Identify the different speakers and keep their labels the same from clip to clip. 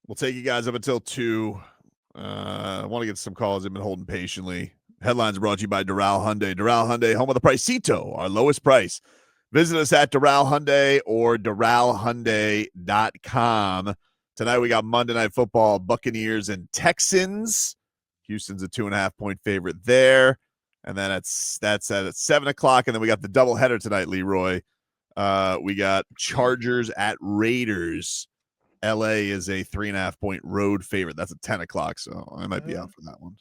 Speaker 1: We'll take you guys up until 2. I want to get some calls. I've been holding patiently. Headlines brought to you by Doral Hyundai. Doral Hyundai, home of the Pricito, our lowest price. Visit us at Doral Hyundai or DoralHyundai.com. Tonight we got Monday Night Football, Buccaneers and Texans. Houston's a 2.5-point favorite there. And then that's at 7 o'clock. And then we got the doubleheader tonight, Leroy. We got Chargers at Raiders. LA is a 3.5-point road favorite. That's at 10 o'clock, so I might be out for that one.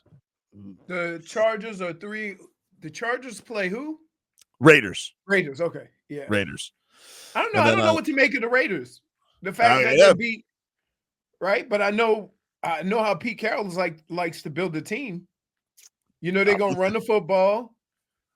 Speaker 2: The Chargers are 3. The Chargers play who?
Speaker 1: Raiders.
Speaker 2: Okay. Yeah.
Speaker 1: Raiders.
Speaker 2: I don't know. I don't know what to make of the Raiders. The fact that they beat, right? But I know how Pete Carroll likes to build a team. You know, they're going to run the football.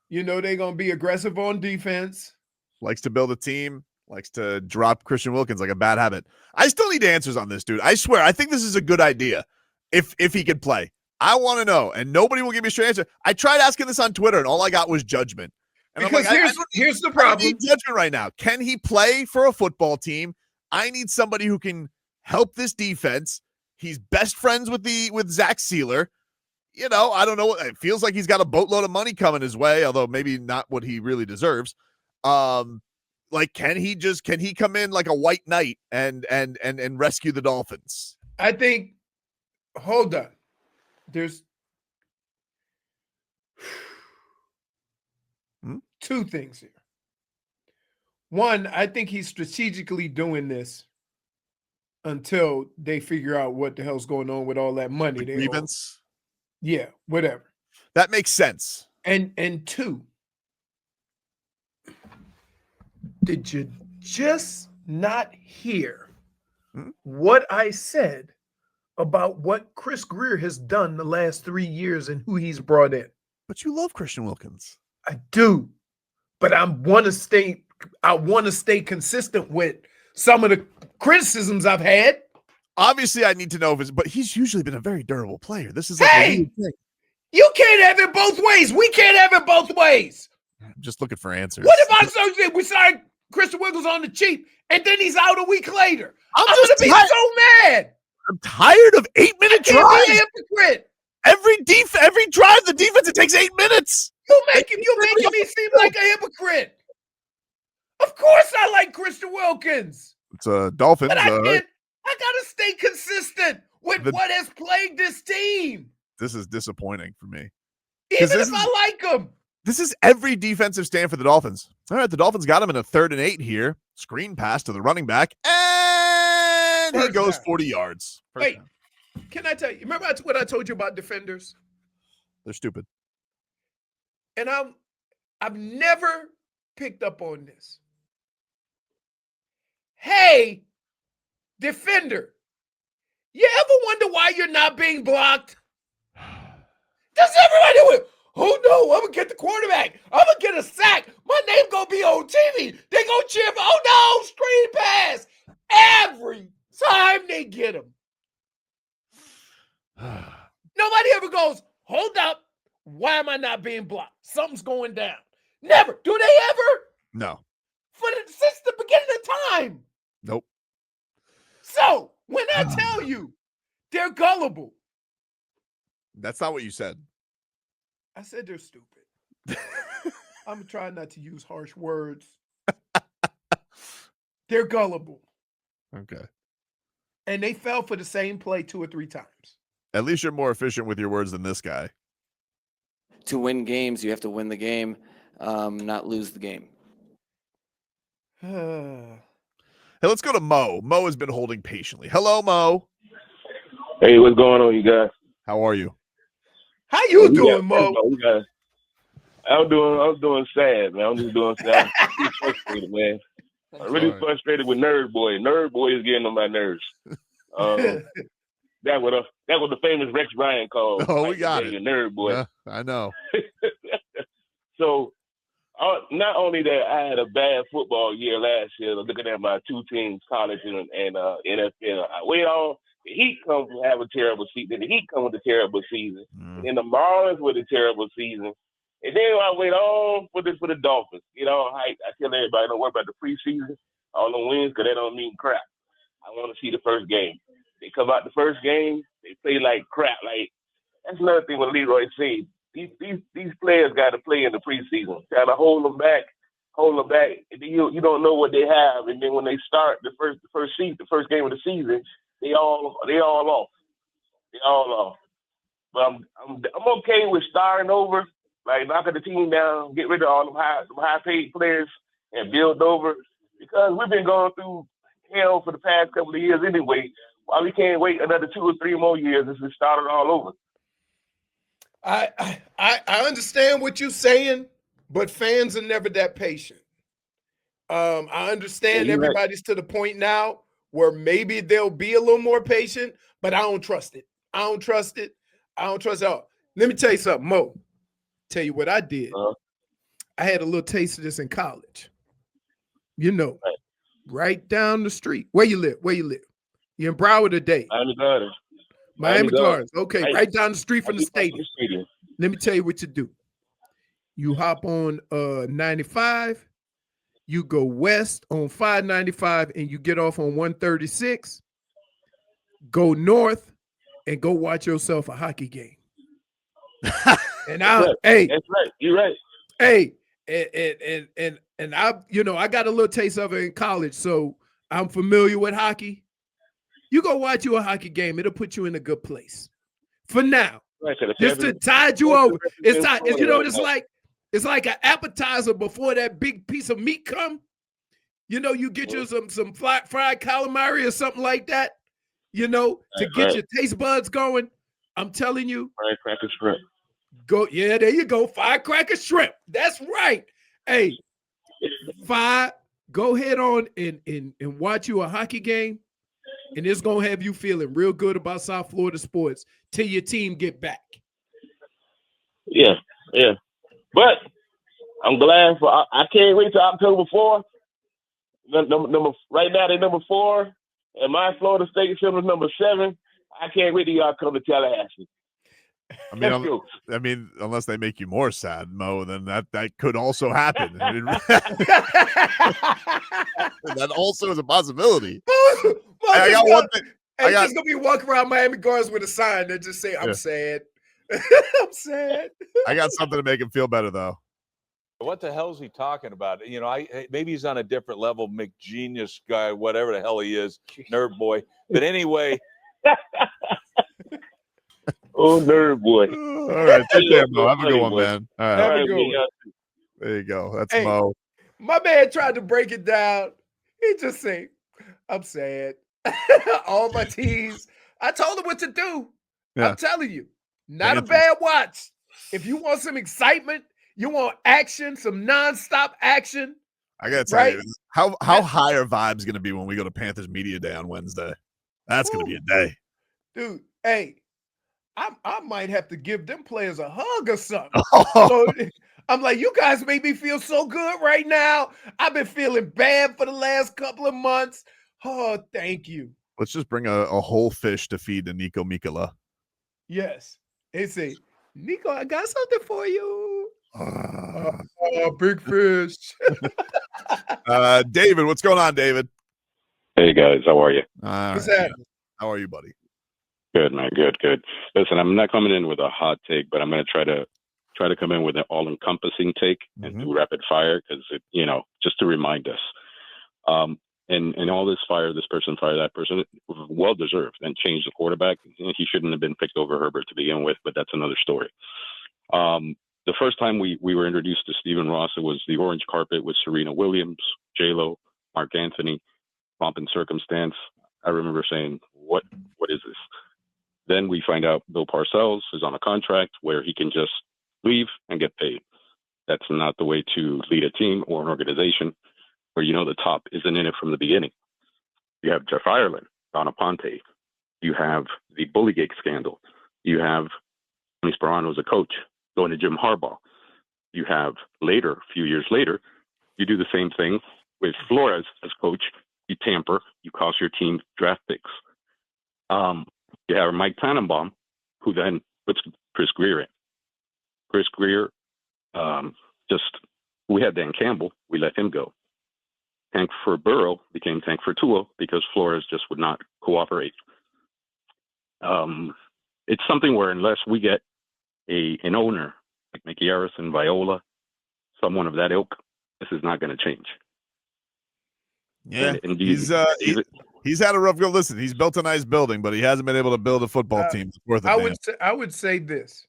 Speaker 2: You know, they're going to be aggressive on defense.
Speaker 1: Likes to build a team. Likes to drop Christian Wilkins like a bad habit. I still need answers on this, dude. I swear, I think this is a good idea if he could play. I want to know, and nobody will give me a straight answer. I tried asking this on Twitter, and all I got was judgment. And
Speaker 2: because
Speaker 1: I'm like,
Speaker 2: here's the problem.
Speaker 1: I need judgment right now. Can he play for a football team? I need somebody who can help this defense. He's best friends with Zach Sealer. You know, I don't know. It feels like he's got a boatload of money coming his way, although maybe not what he really deserves. Like, can he come in like a white knight and rescue the Dolphins?
Speaker 2: I think, hold on. There's two things here. One, I think he's strategically doing this until they figure out what the hell's going on with all that money.
Speaker 1: The grievance?
Speaker 2: Yeah, whatever.
Speaker 1: That makes sense.
Speaker 2: And two, did you just not hear what I said about what Chris Greer has done the last 3 years and who he's brought in?
Speaker 1: But you love Christian Wilkins.
Speaker 2: I do, but I want to stay consistent with some of the criticisms I've had.
Speaker 1: Obviously, I need to know but he's usually been a very durable player. This is
Speaker 2: like you can't have it both ways. We can't have it both ways.
Speaker 1: I'm just looking for answers.
Speaker 2: What if we signed Christian Wilkins on the cheap and then he's out a week later? I'm gonna be so mad.
Speaker 1: I'm tired of 8-minute drives.
Speaker 2: Be a hypocrite.
Speaker 1: Every drive, the defense, it takes 8 minutes.
Speaker 2: You're making me seem like a hypocrite. Of course I like Christian Wilkins.
Speaker 1: It's a Dolphins.
Speaker 2: But I gotta stay consistent with what has plagued this team.
Speaker 1: This is disappointing for me.
Speaker 2: Even if I like him.
Speaker 1: This is every defensive stand for the Dolphins. All right, the Dolphins got him in a 3rd and 8 here. Screen pass to the running back, and he goes 40 yards.
Speaker 2: Wait, can I tell you? Remember what I told you about defenders?
Speaker 1: They're stupid.
Speaker 2: And I've never picked up on this. Hey, defender, you ever wonder why you're not being blocked? Does everybody do it? Oh no, I'm gonna get the quarterback. I'm gonna get a sack. My name gonna be on TV. They gonna cheer. Oh no, screen pass. Every time they get him. Nobody ever goes, hold up. Why am I not being blocked? Something's going down. Never. Do they ever?
Speaker 1: No.
Speaker 2: Since the beginning of time.
Speaker 1: Nope.
Speaker 2: So when I tell you they're gullible.
Speaker 1: That's not what you said.
Speaker 2: I said they're stupid. I'm trying not to use harsh words. They're gullible.
Speaker 1: Okay.
Speaker 2: And they fell for the same play 2 or 3 times.
Speaker 1: At least you're more efficient with your words than this guy.
Speaker 3: To win games, you have to win the game, not lose the game.
Speaker 1: Hey, let's go to Mo. Mo has been holding patiently. Hello, Mo.
Speaker 4: Hey, what's going on, you guys?
Speaker 1: How are you?
Speaker 2: How you doing, Mo?
Speaker 4: I'm doing sad, man. I'm just doing sad. I'm frustrated, man. I'm really frustrated with Nerd Boy. Nerd Boy is getting on my nerves. That was the famous Rex Ryan called.
Speaker 1: Oh, we got it.
Speaker 4: Nerd Boy.
Speaker 1: Yeah, I know.
Speaker 4: So, not only that, I had a bad football year last year, looking at my 2 teams, college and NFL. I wait on. The Heat come to have a terrible season. The Heat come with a terrible season. And the Marlins with a terrible season. And then I wait on for the Dolphins. You know, I tell everybody, don't worry about the preseason, all the wins, because they don't mean crap. I want to see the first game. They come out the first game, they play like crap. Like that's another thing what Leroy said. These players got to play in the preseason. Got to hold them back. And then you don't know what they have, and then when they start the first game of the season, they all off. They all off. But I'm okay with starting over, like knocking the team down, get rid of all them high paid players, and build over, because we've been going through hell for the past couple of years anyway. Why we can't wait another 2 or 3 more years and just start it all over?
Speaker 2: I understand what you're saying, but fans are never that patient. I understand everybody's to the point now where maybe they'll be a little more patient, but I don't trust it. I don't trust it at all. Let me tell you something, Mo. Tell you what I did. I had a little taste of this in college. You know, right down the street. Where you live? You in Broward today? Miami Gardens. Okay, right down the street from the stadium. Let me tell you what you do. You hop on 95, you go west on 595, and you get off on 136. Go north and go watch yourself a hockey game. And hey,
Speaker 4: that's right. You're right.
Speaker 2: Hey, and I got a little taste of it in college, so I'm familiar with hockey. You go watch you a hockey game, it'll put you in a good place. For now, just to tide you over. It's like an appetizer before that big piece of meat come. You know, you get you some fried calamari or something like that. You know, to get your taste buds going. I'm telling you.
Speaker 4: Firecracker shrimp.
Speaker 2: There you go. Firecracker shrimp. That's right. Hey, go ahead on and watch you a hockey game. And it's going to have you feeling real good about South Florida sports till your team get back.
Speaker 4: Yeah. But I'm glad I can't wait till October 4th. Right now they're number 4, and my Florida State Film is number 7. I can't wait till y'all come to Tallahassee.
Speaker 1: I mean, unless they make you more sad, Mo, then that could also happen. That also is a possibility. I got one thing.
Speaker 2: He's just gonna be walking around Miami Gardens with a sign that just say, "I'm sad." I'm sad.
Speaker 1: I got something to make him feel better, though.
Speaker 5: What the hell is he talking about? You know, maybe he's on a different level, McGenius guy, whatever the hell he is, nerd boy. But anyway.
Speaker 4: Oh, nerd boy.
Speaker 1: All right. Take care, Mo. Have a good one, man. All right.
Speaker 2: Have a good one.
Speaker 1: There you go. That's Mo.
Speaker 2: My man tried to break it down. He just said, "I'm sad." All my teams. I told him what to do. Yeah. I'm telling you, not a bad watch. If you want some excitement, you want action, some nonstop action.
Speaker 1: I gotta tell you, how high are vibes gonna be when we go to Panthers Media Day on Wednesday? That's gonna be a day,
Speaker 2: dude. Hey, I might have to give them players a hug or something. So, I'm like, you guys make me feel so good right now. I've been feeling bad for the last couple of months. Oh, thank you.
Speaker 1: Let's just bring a whole fish to feed to Nico Mikkola.
Speaker 2: Yes. They say, "Nico, I got something for you." Big fish.
Speaker 1: David, what's going on, David?
Speaker 6: Hey, guys. How are you?
Speaker 2: What's happening?
Speaker 1: How are you, buddy?
Speaker 6: Good, man. Good. Listen, I'm not coming in with a hot take, but I'm going to try to come in with an all-encompassing take and do rapid fire because, just to remind us. And all this fire, this person fire, that person, well-deserved, and change the quarterback. He shouldn't have been picked over Herbert to begin with, but that's another story. The first time we were introduced to Stephen Ross, it was the orange carpet with Serena Williams, J-Lo, Mark Anthony, pomp and circumstance. I remember saying, what is this? Then we find out Bill Parcells is on a contract where he can just leave and get paid. That's not the way to lead a team or an organization where the top isn't in it from the beginning. You have Jeff Ireland, Donna Ponte. You have the Bullygate scandal. You have Tony Sparano as a coach going to Jim Harbaugh. You have a few years later, you do the same thing with Flores as coach. You tamper, you cost your team draft picks. You have Mike Tannenbaum, who then puts Chris Greer in. Chris Greer, we had Dan Campbell, we let him go. Tank for Burrow became Tank for Tua because Flores just would not cooperate. It's something where unless we get an owner like Mickey Harrison, Viola, someone of that ilk, this is not going to change.
Speaker 1: Yeah,
Speaker 6: and
Speaker 1: he's had a rough go. Listen, he's built a nice building, but he hasn't been able to build a football team that's worth a damn.
Speaker 2: I would say this.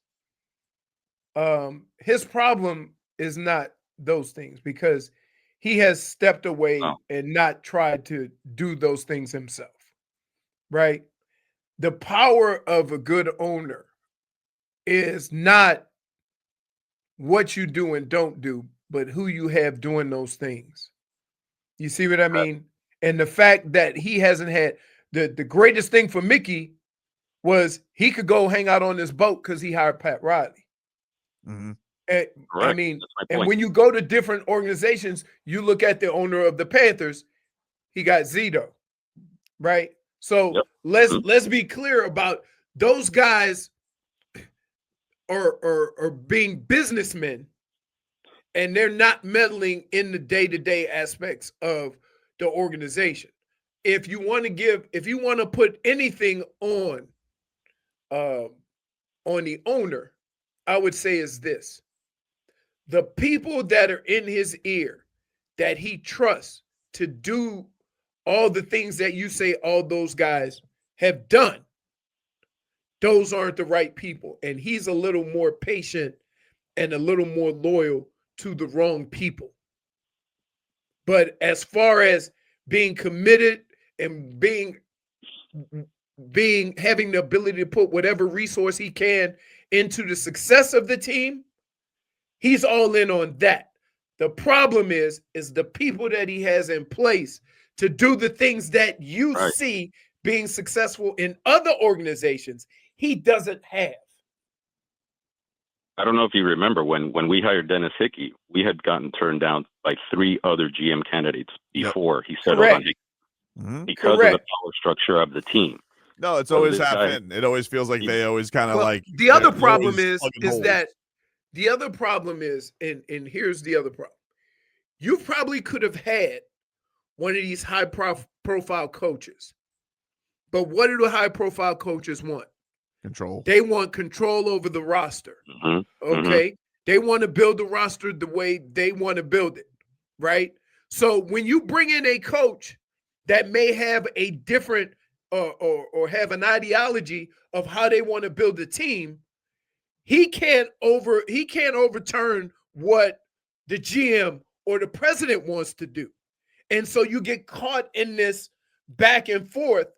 Speaker 2: His problem is not those things because he has stepped away and not tried to do those things himself, right? The power of a good owner is not what you do and don't do, but who you have doing those things. You see what I mean? And the fact that he hasn't had the greatest thing for Mickey was he could go hang out on this boat because he hired Pat Riley.
Speaker 1: Mm-hmm.
Speaker 2: And, I mean, and when you go to different organizations, you look at the owner of the Panthers, he got Zito, right? So let's be clear about those guys are being businessmen, and they're not meddling in the day-to-day aspects of the organization. If you want to put anything on the owner, I would say is this: the people that are in his ear that he trusts to do all the things that you say all those guys have done, those aren't the right people. And he's a little more patient and a little more loyal to the wrong people. But as far as being committed and having the ability to put whatever resource he can into the success of the team, he's all in on that. The problem is the people that he has in place to do the things that you see being successful in other organizations, he doesn't have.
Speaker 6: I don't know if you remember when we hired Dennis Hickey, we had gotten turned down by 3 other GM candidates before he settled on Hickey because of the power structure of the team.
Speaker 1: No, it's always half in. It always feels like they always kind of like.
Speaker 2: The other problem is that the other problem is, and here's the other problem. You probably could have had one of these high-profile coaches, but what do the high-profile coaches want?
Speaker 1: Control.
Speaker 2: They want control over the roster. Okay? They want to build the roster the way they want to build it, right? So when you bring in a coach that may have a different or have an ideology of how they want to build a team, he can't overturn what the GM or the president wants to do. And so you get caught in this back and forth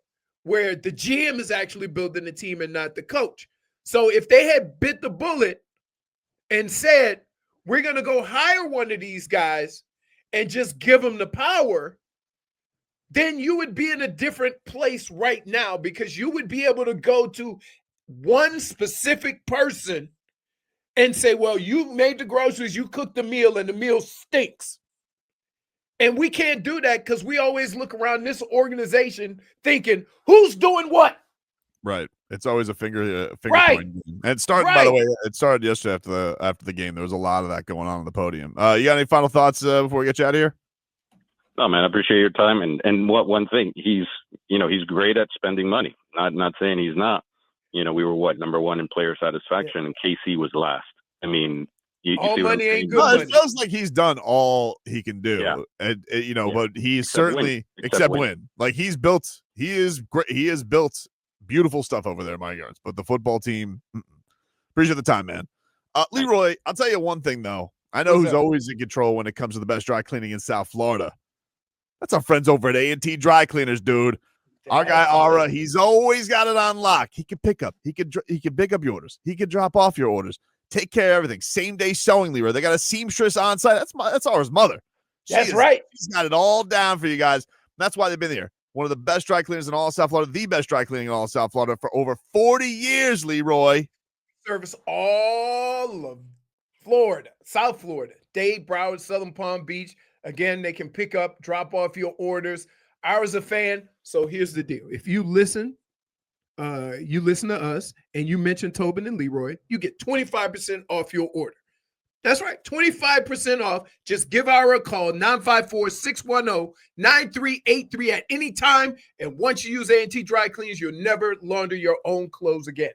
Speaker 2: where the GM is actually building the team and not the coach. So if they had bit the bullet and said, we're going to go hire one of these guys and just give them the power, then you would be in a different place right now because you would be able to go to one specific person and say, well, you made the groceries, you cooked the meal, and the meal stinks. And we can't do that because we always look around this organization thinking, who's doing what?
Speaker 1: Right. It's always a finger point. And it started, by the way, it started yesterday after the game. There was a lot of that going on the podium. You got any final thoughts before we get you out of here?
Speaker 6: No, man, I appreciate your time. And one thing, he's great at spending money. Not saying he's not. We were number 1 in player satisfaction, and KC was last. I mean, you
Speaker 2: all
Speaker 6: see
Speaker 2: money ain't good.
Speaker 1: No, it feels like he's done all he can do.
Speaker 6: Yeah.
Speaker 1: And but he's certainly except win. Like he is great. He has built beautiful stuff over there, my yards. But the football team, appreciate the time, man. Leroy, I'll tell you one thing though. I know who's always in control when it comes to the best dry cleaning in South Florida. That's our friends over at A&T Dry Cleaners, dude. Our guy Ara, he's always got it on lock. He can pick up. He can pick up your orders. He can drop off your orders. Take care of everything. Same day sewing, Leroy. They got a seamstress on site. That's Ara's mother. She's got it all down for you guys. That's why they've been here. One of the best dry cleaners in all of South Florida. The best dry cleaning in all of South Florida for over 40 years, Leroy.
Speaker 2: Service all of Florida, South Florida, Dade, Broward, Southern Palm Beach. Again, they can pick up, drop off your orders. Ara's a fan. So here's the deal. If you listen to us and you mention Tobin and Leroy, you get 25% off your order. That's right. 25% off. Just give our a call, 954-610-9383 at any time. And once you use A&T Dry Cleans, you'll never launder your own clothes again.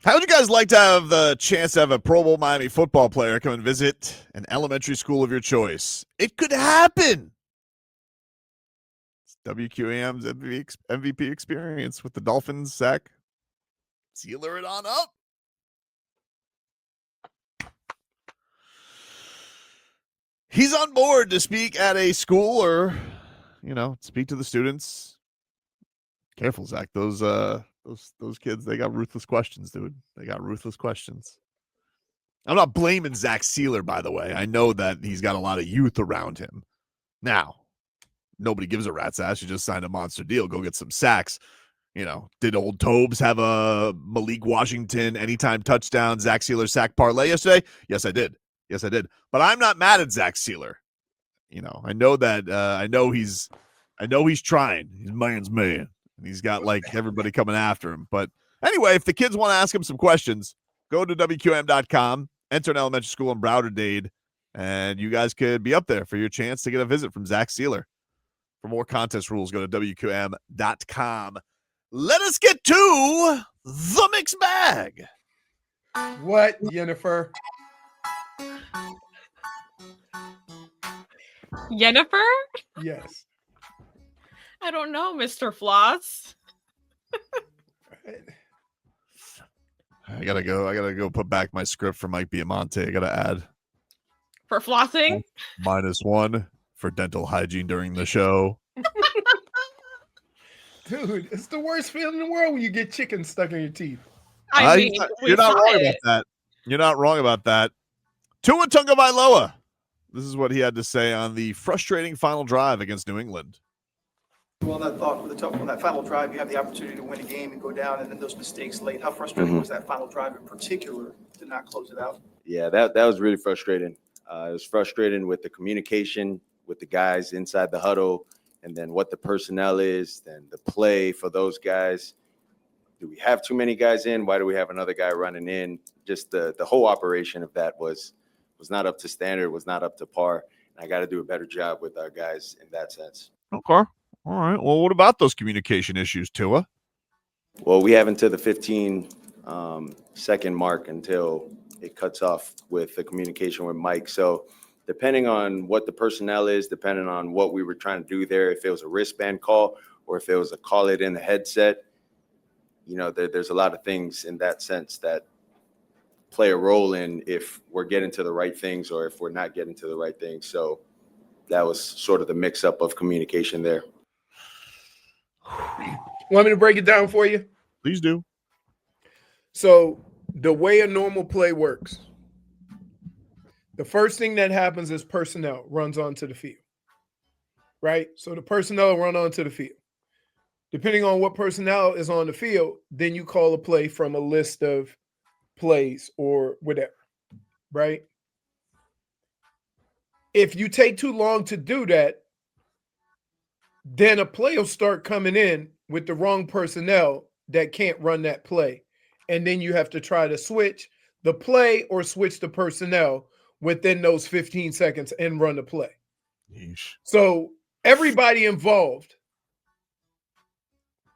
Speaker 1: How would you guys like to have the chance to have a Pro Bowl Miami football player come and visit an elementary school of your choice? It could happen. It's WQAM's MVP experience with the Dolphins. Zach, sealer it on up. He's on board to speak at a school or, speak to the students. Careful, Zach. Those kids, they got ruthless questions, dude. They got ruthless questions. I'm not blaming Zach Sealer, by the way. I know that he's got a lot of youth around him. Now, nobody gives a rat's ass. You just signed a monster deal. Go get some sacks. Did old Tobes have a Malik Washington anytime touchdown, Zach Sealer sack parlay yesterday? Yes, I did. But I'm not mad at Zach Sealer. I know that. I know he's trying. He's man's man. And he's got everybody coming after him. But anyway, if the kids want to ask him some questions, go to WQM.com, enter an elementary school in Broward-Dade, and you guys could be up there for your chance to get a visit from Zach Sealer. For more contest rules, go to WQM.com. Let us get to the mixed bag.
Speaker 2: What, Jennifer?
Speaker 7: Jennifer?
Speaker 2: Yes.
Speaker 7: I don't know, Mr. Floss.
Speaker 1: I gotta go put back my script for Mike Biamonte. I gotta add
Speaker 7: For flossing?
Speaker 1: -1 for dental hygiene during the show.
Speaker 2: Dude, it's the worst feeling in the world when you get chicken stuck in your teeth.
Speaker 1: You're not wrong about that. You're not wrong about that. Tua Tagovailoa. This is what he had to say on the frustrating final drive against New England.
Speaker 8: Well, that thought with on that final drive, you have the opportunity to win a game and go down, and then those mistakes late. How frustrating was that final drive in particular to not close it out?
Speaker 9: Yeah, that was really frustrating. It was frustrating with the communication with the guys inside the huddle, and then what the personnel is, then the play for those guys. Do we have too many guys in? Why do we have another guy running in? Just the whole operation of that was not up to standard, was not up to par. And I got to do a better job with our guys in that sense.
Speaker 1: Okay. All right. Well, what about those communication issues, Tua?
Speaker 9: Well, we have until the 15-second mark until it cuts off with the communication with Mike. So depending on what the personnel is, depending on what we were trying to do there, if it was a wristband call or if it was a call it in the headset, there's a lot of things in that sense that play a role in if we're getting to the right things or if we're not getting to the right things. So that was sort of the mix-up of communication there.
Speaker 2: Want me to break it down for you?
Speaker 1: Please do.
Speaker 2: So the way a normal play works, the first thing that happens is personnel runs onto the field, right? So the personnel run onto the field. Depending on what personnel is on the field, then you call a play from a list of plays or whatever, right? If you take too long to do that, then a play will start coming in with the wrong personnel that can't run that play. And then you have to try to switch the play or switch the personnel within those 15 seconds and run the play.
Speaker 1: Yeesh.
Speaker 2: So everybody involved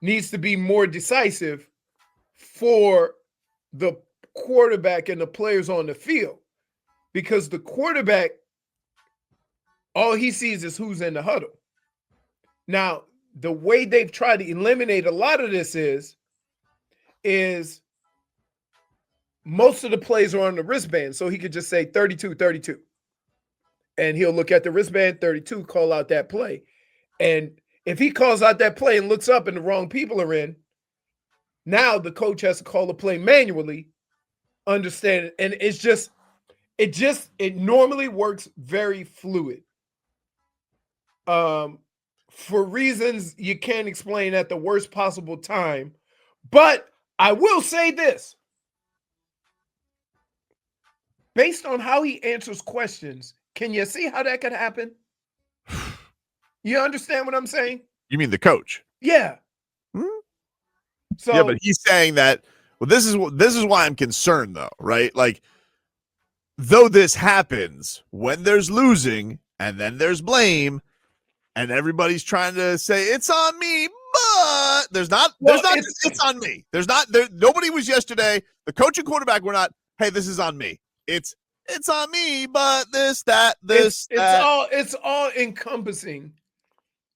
Speaker 2: needs to be more decisive for the quarterback and the players on the field, because the quarterback, all he sees is who's in the huddle. Now, the way they've tried to eliminate a lot of this is most of the plays are on the wristband, so he could just say 32, 32. And he'll look at the wristband, 32, call out that play. And if he calls out that play and looks up and the wrong people are in, now the coach has to call the play manually, understand it. And it normally works very fluid. For reasons you can't explain at the worst possible time. But I will say this. based on how he answers questions, can you see how that could happen? You understand what I'm saying?
Speaker 1: You mean the coach?
Speaker 2: Yeah.
Speaker 1: Hmm?
Speaker 2: So
Speaker 1: Yeah, but he's saying that. Well, this is why I'm concerned, though, right? Like, though this happens when there's losing and then there's blame, and everybody's trying to say it's on me, but there's not. It's on me. There's not. There. Nobody was yesterday. The coach and quarterback were not. Hey, this is on me. It's on me, but this, that, this, that.
Speaker 2: It's all encompassing,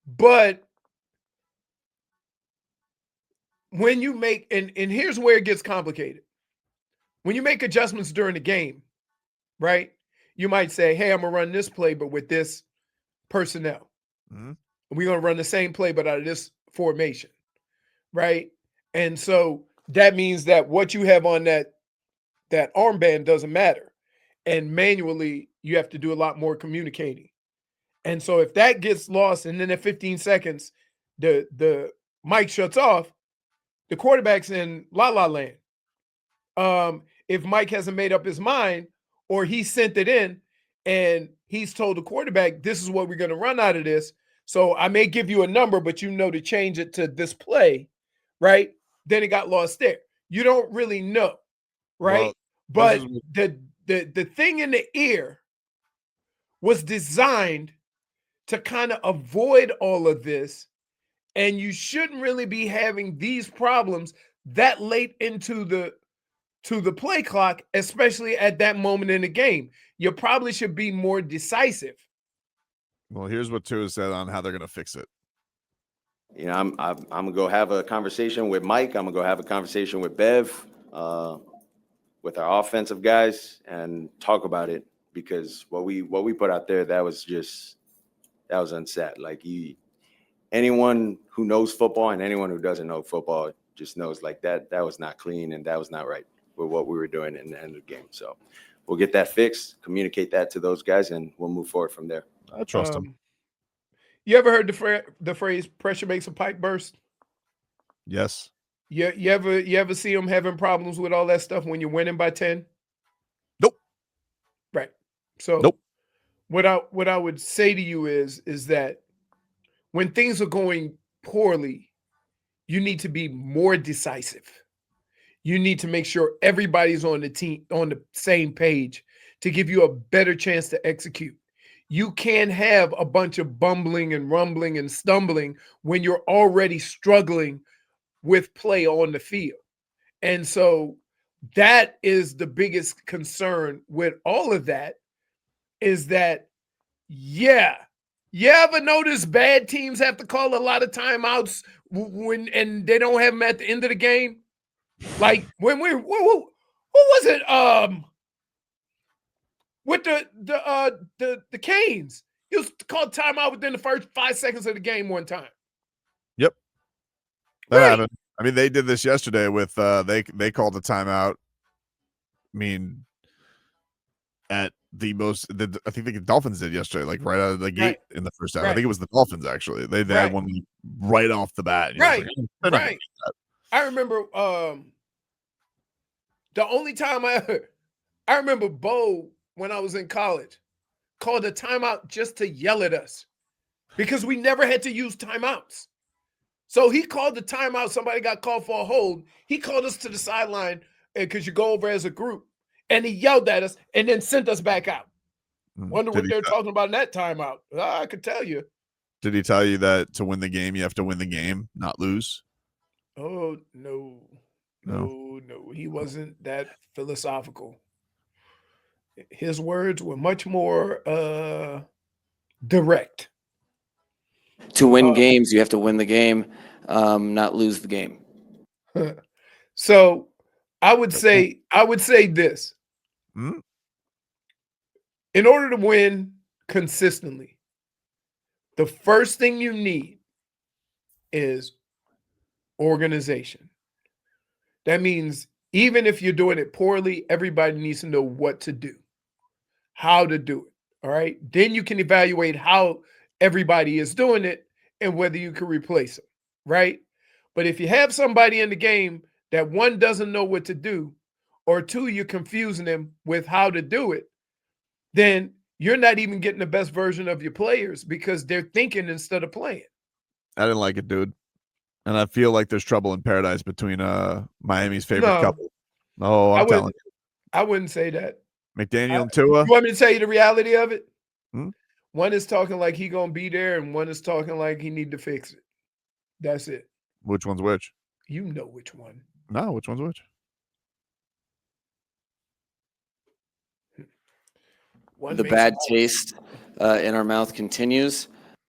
Speaker 2: but when you make and here's where it gets complicated. When you make adjustments during the game, right? You might say, "Hey, I'm gonna run this play, but with this personnel.
Speaker 1: Mm-hmm.
Speaker 2: We're gonna run the same play, but out of this formation, right?" And so that means that what you have on that armband doesn't matter, and manually you have to do a lot more communicating. And so if that gets lost, and then at 15 seconds, the mic shuts off, the quarterback's in la la land. If Mike hasn't made up his mind, or he sent it in and he's told the quarterback, this is what we're going to run out of this. So I may give you a number, but you know to change it to this play, right? Then it got lost there. You don't really know, right?
Speaker 1: Well,
Speaker 2: but the thing in the ear was designed to kind of avoid all of this. And you shouldn't really be having these problems that late into the play clock, especially at that moment in the game. You probably should be more decisive.
Speaker 1: Well, here's what Tua said on how they're going to fix it.
Speaker 9: You know, I'm gonna go have a conversation with Mike. I'm gonna go have a conversation with Bev, with our offensive guys, and talk about it, because what we put out there, that was unsaid. Like, anyone who knows football and anyone who doesn't know football just knows, like, that was not clean and that was not right with what we were doing in the end of the game. So we'll get that fixed, communicate that to those guys, and we'll move forward from there.
Speaker 1: I trust them.
Speaker 2: You ever heard the phrase "pressure makes a pipe burst"?
Speaker 1: Yes.
Speaker 2: You ever see them having problems with all that stuff when you're winning by 10?
Speaker 1: Nope.
Speaker 2: Right. So
Speaker 1: nope.
Speaker 2: What I would say to you is that when things are going poorly, you need to be more decisive. You need to make sure everybody's on the team, on the same page, to give you a better chance to execute. You can't have a bunch of bumbling and rumbling and stumbling when you're already struggling with play on the field. And so that is the biggest concern with all of that, is that, yeah, you ever notice bad teams have to call a lot of timeouts and they don't have them at the end of the game? Like when what was it? With the Canes, he was called timeout within the first 5 seconds of the game one time.
Speaker 1: Yep, that happened. I mean, they did this yesterday with they called the timeout. I mean, at the most, I think the Dolphins did yesterday, like right out of the gate in the first half. I think it was the Dolphins actually. They had one right off the bat.
Speaker 2: Right. I remember the only time I remember Bo, when I was in college, called a timeout just to yell at us because we never had to use timeouts. So he called the timeout. Somebody got called for a hold. He called us to the sideline because you go over as a group, and he yelled at us and then sent us back out. Wonder what they're talking about in that timeout. I could tell you.
Speaker 1: Did he tell you that to win the game, you have to win the game, not lose?
Speaker 2: Oh, no. He wasn't that philosophical. His words were much more direct.
Speaker 3: To win games, you have to win the game, not lose the game.
Speaker 2: So I would say this.
Speaker 1: Mm-hmm.
Speaker 2: In order to win consistently, the first thing you need is organization. That means even if you're doing it poorly, everybody needs to know what to do, how to do it. All right. Then you can evaluate how everybody is doing it and whether you can replace them. Right. But if you have somebody in the game that one doesn't know what to do, or two, you're confusing them with how to do it, then you're not even getting the best version of your players because they're thinking instead of playing.
Speaker 1: I didn't like it, dude. And I feel like there's trouble in paradise between Miami's favorite
Speaker 2: No.
Speaker 1: couple. Oh, I'm telling you.
Speaker 2: I wouldn't say that.
Speaker 1: McDaniel and Tua.
Speaker 2: You want me to tell you the reality of it?
Speaker 1: Hmm?
Speaker 2: One is talking like he gonna be there, and one is talking like he need to fix it. That's it.
Speaker 1: Which one's which?
Speaker 2: You know which one.
Speaker 1: No, which one's which?
Speaker 2: One
Speaker 3: The
Speaker 2: makes
Speaker 3: bad
Speaker 2: it-
Speaker 3: taste in our mouth continues.